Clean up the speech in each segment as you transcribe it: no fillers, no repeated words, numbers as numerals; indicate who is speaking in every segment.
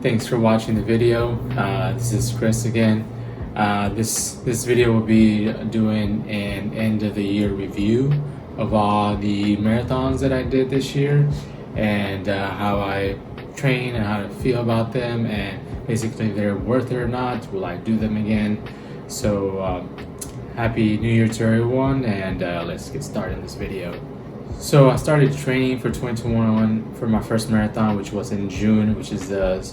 Speaker 1: Thanks for watching the video. This is Chris again. This video will be doing an end of the year review of all the marathons that I did this year and how I train and how to feel about them, and basically if they're worth it or not, will I do them again. So happy New Year to everyone, and let's get started in this video. So I started training for 2021 for my first marathon, which was in June, which is the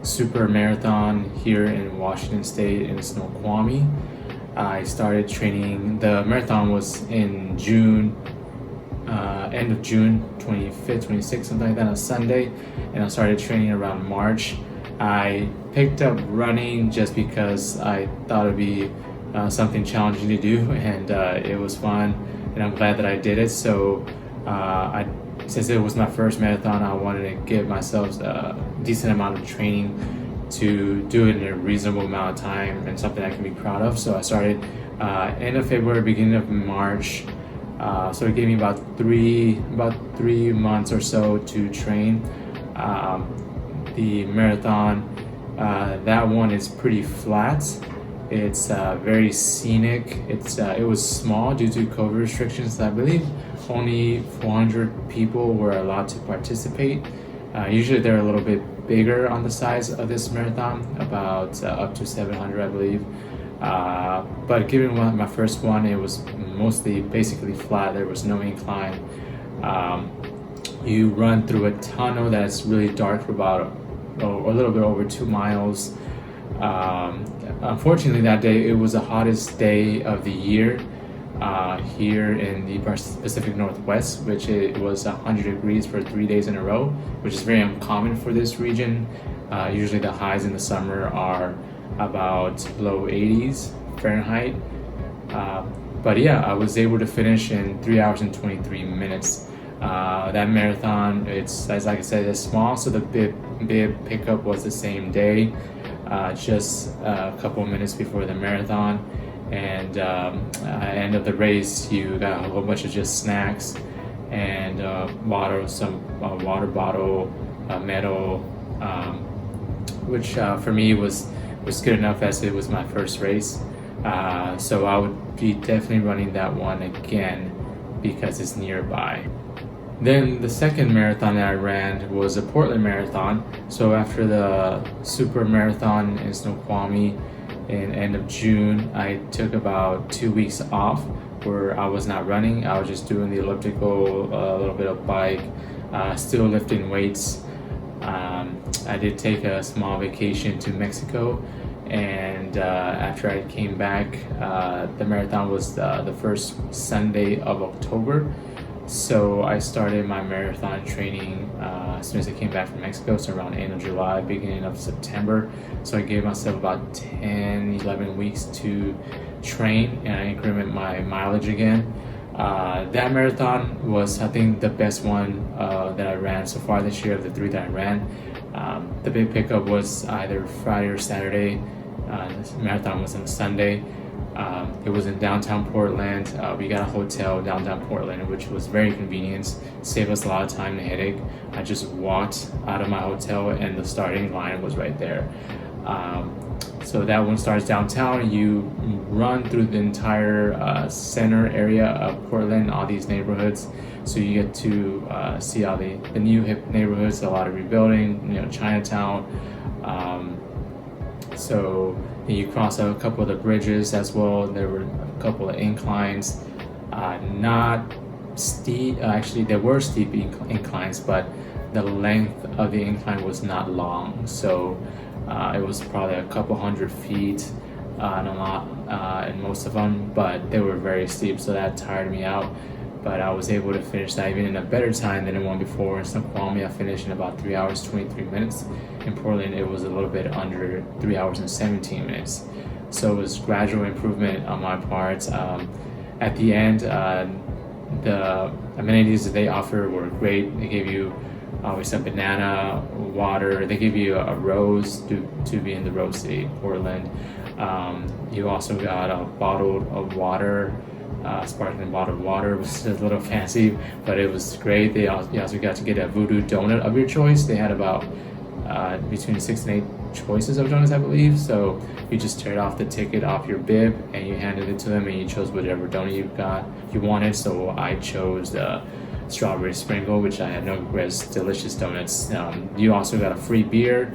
Speaker 1: super marathon here in Washington State in Snoqualmie. I started training, the marathon was in June, end of June, 25th, 26th, something like that, on a Sunday, and I started training around March. I picked up running just because I thought it'd be something challenging to do, and it was fun, and I'm glad that I did it. So since it was my first marathon, I wanted to give myself a decent amount of training to do it in a reasonable amount of time and something I can be proud of. So I started end of February, beginning of March. So it gave me about three months or so to train. The marathon, that one is pretty flat. It's very scenic. It was small due to COVID restrictions. I believe only 400 people were allowed to participate. Usually they're a little bit bigger on the size of this marathon, about up to 700, I believe. But given my first one, it was mostly basically flat. There was no incline. You run through a tunnel that's really dark for about a little bit over 2 miles. Unfortunately, that day it was the hottest day of the year here in the Pacific Northwest, which it was 100 degrees for 3 days in a row, which is very uncommon for this region. Usually the highs in the summer are about low 80s Fahrenheit. But yeah, I was able to finish in 3 hours and 23 minutes. That marathon, it's, as like I said, it's small, so the bib pickup was the same day, just a couple minutes before the marathon. And end of the race, you got a whole bunch of just snacks and water, some water bottle, medal, which for me was good enough, as it was my first race. So I would be definitely running that one again because it's nearby. Then the second marathon that I ran was a Portland Marathon. So after the super marathon in Snoqualmie in end of June, I took about 2 weeks off where I was not running. I was just doing the elliptical, a little bit of bike, still lifting weights. I did take a small vacation to Mexico, and after I came back, the marathon was the first Sunday of October. So I started my marathon training as soon as I came back from Mexico, so around the end of July, beginning of September. So I gave myself about 10-11 weeks to train, and I increment my mileage again. That marathon was, I think, the best one that I ran so far this year of the 3 that I ran. The big pickup was either Friday or Saturday. This marathon was on a Sunday. It was in downtown Portland. We got a hotel downtown Portland, which was very convenient, saved us a lot of time and headache. I just walked out of my hotel and the starting line was right there. So that one starts downtown. You run through the entire center area of Portland, all these neighborhoods. So you get to see all the new hip neighborhoods, a lot of rebuilding, Chinatown. So you cross a couple of the bridges as well. There were a couple of inclines, not steep. Actually, there were steep inclines, but the length of the incline was not long. So it was probably a couple hundred feet, and a lot in most of them, but they were very steep, so that tired me out. But I was able to finish that even in a better time than the one before. In Snoqualmie, I finished in about 3 hours 23 minutes. In Portland, it was a little bit under 3 hours and 17 minutes. So it was gradual improvement on my part. At the end, the amenities that they offer were great. They gave you always a banana, water. They gave you a rose to be in the Rose City, Portland. You also got a bottle of water, sparkling bottled water, which is a little fancy, but it was great. You also got to get a voodoo donut of your choice. They had about between 6 and 8 choices of donuts, I believe. So you just tear off the ticket off your bib and you handed it to them, and you chose whatever donut you wanted. So I chose the strawberry sprinkle, which I had no regrets. Delicious donuts. You also got a free beer.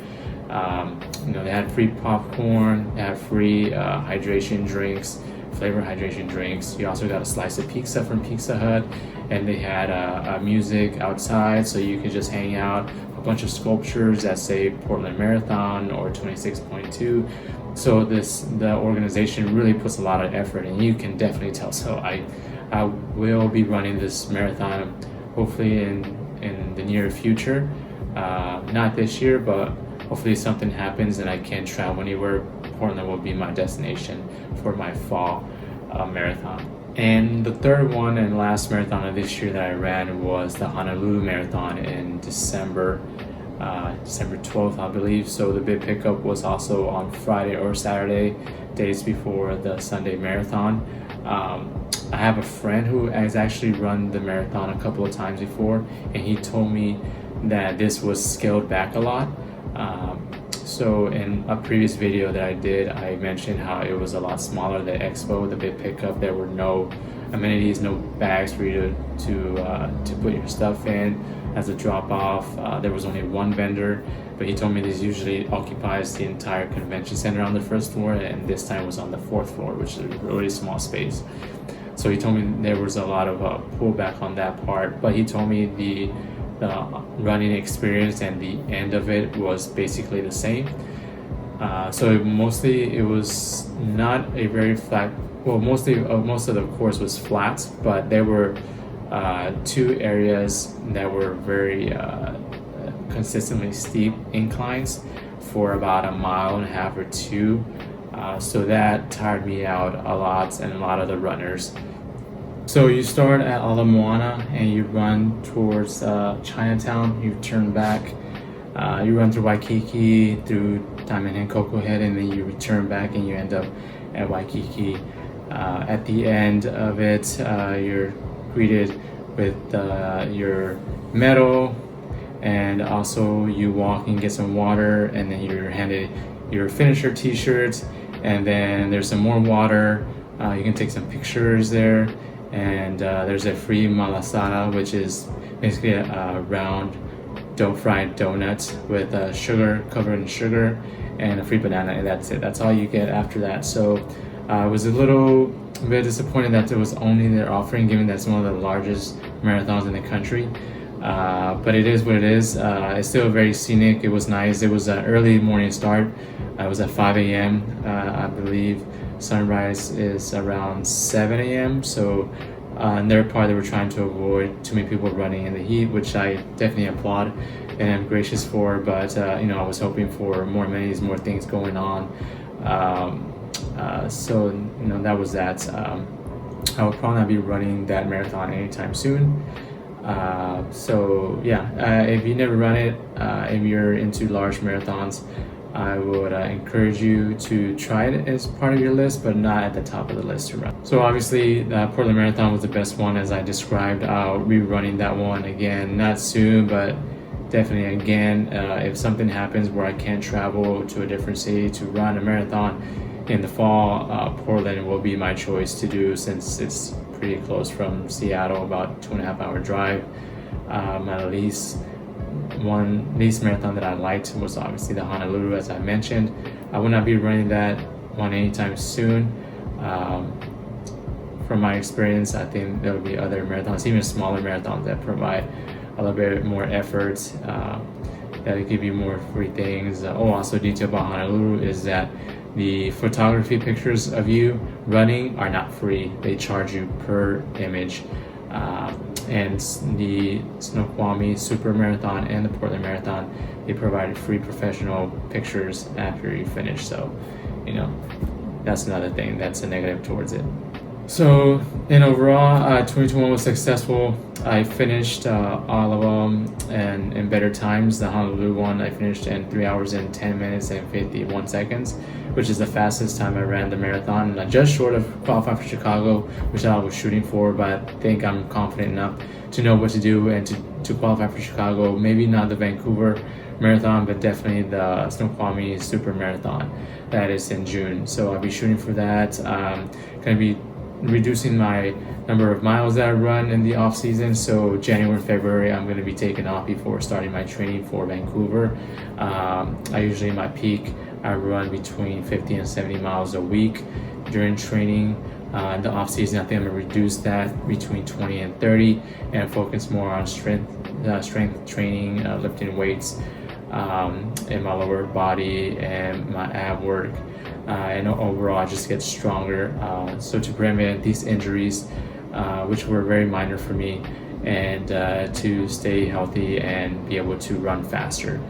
Speaker 1: They had free popcorn. They had free hydration drinks, flavor hydration drinks. You also got a slice of pizza from Pizza Hut, and they had music outside, so you could just hang out. A bunch of sculptures that say Portland Marathon or 26.2. So the organization really puts a lot of effort, and you can definitely tell. So I will be running this marathon hopefully in the near future. Not this year, but hopefully something happens and I can't travel anywhere. Portland will be my destination for my fall marathon. And the third one and last marathon of this year that I ran was the Honolulu Marathon in December 12th, I believe. So the bib pickup was also on Friday or Saturday, days before the Sunday marathon. I have a friend who has actually run the marathon a couple of times before, and he told me that this was scaled back a lot. So in a previous video that I did, I mentioned how it was a lot smaller, the expo, the bib pickup. There were no amenities, no bags for you to put your stuff in as a drop off. There was only one vendor, but he told me this usually occupies the entire convention center on the first floor, and this time was on the fourth floor, which is a really small space. So he told me there was a lot of pullback on that part, but he told me the running experience and the end of it was basically the same. So mostly it was not a very flat. Well, most of the course was flat, but there were two areas that were very consistently steep inclines for about a mile and a half or two. So that tired me out a lot, and a lot of the runners. So you start at Ala Moana and you run towards Chinatown. You turn back, you run through Waikiki, through Diamond Head, Coco Head, and then you return back and you end up at Waikiki. At the end of it, you're greeted with your medal, and also you walk and get some water, and then you're handed your finisher t-shirt, and then there's some more water. You can take some pictures there. And there's a free malasada, which is basically a round fried donut with sugar, covered in sugar, and a free banana, and that's it. That's all you get after that. So I was a little bit disappointed that it was only their offering, given that it's one of the largest marathons in the country. But it is what it is. It's still very scenic. It was nice. It was an early morning start. It was at 5 a.m. I believe. Sunrise is around 7 a.m. So in their part, they were trying to avoid too many people running in the heat, which I definitely applaud and I'm gracious for. But I was hoping for more amenities, more things going on. So that was that. I will probably not be running that marathon anytime soon. If you never run it, if you're into large marathons, I would encourage you to try it as part of your list, but not at the top of the list to run. So obviously the Portland Marathon was the best one, as I described. I'll be running that one again, not soon, but definitely again. If something happens where I can't travel to a different city to run a marathon in the fall, Portland will be my choice to do, since it's pretty close from Seattle, about 2.5 hour drive. At least one marathon that I liked was obviously the Honolulu, as I mentioned. I will not be running that one anytime soon. From my experience, I think there will be other marathons, even smaller marathons, that provide a little bit more effort, that give you more free things. Also detail about Honolulu is that the photography pictures of you running are not free. They charge you per image. And the Snoqualmie Super Marathon and the Portland Marathon, they provided free professional pictures after you finish. So, that's another thing that's a negative towards it. So, in overall, 2021 was successful. I finished all of them and in better times. The Honolulu one, I finished in 3 hours and 10 minutes and 51 seconds, which is the fastest time I ran the marathon. And just short of qualifying for Chicago, which I was shooting for, but I think I'm confident enough to know what to do and to qualify for Chicago. Maybe not the Vancouver marathon, but definitely the Snoqualmie Super Marathon that is in June. So I'll be shooting for that. Gonna be reducing my number of miles that I run in the off season. So January and February, I'm going to be taking off before starting my training for Vancouver. I usually, my peak, I run between 50 and 70 miles a week during training. In the off season, I think I'm going to reduce that between 20 and 30 and focus more on strength training, lifting weights in my lower body and my ab work. And overall, I just get stronger. So to prevent these injuries, which were very minor for me, and to stay healthy and be able to run faster.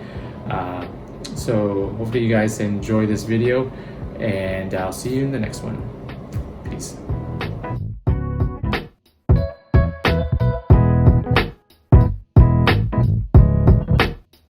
Speaker 1: So hopefully you guys enjoy this video, and I'll see you in the next one.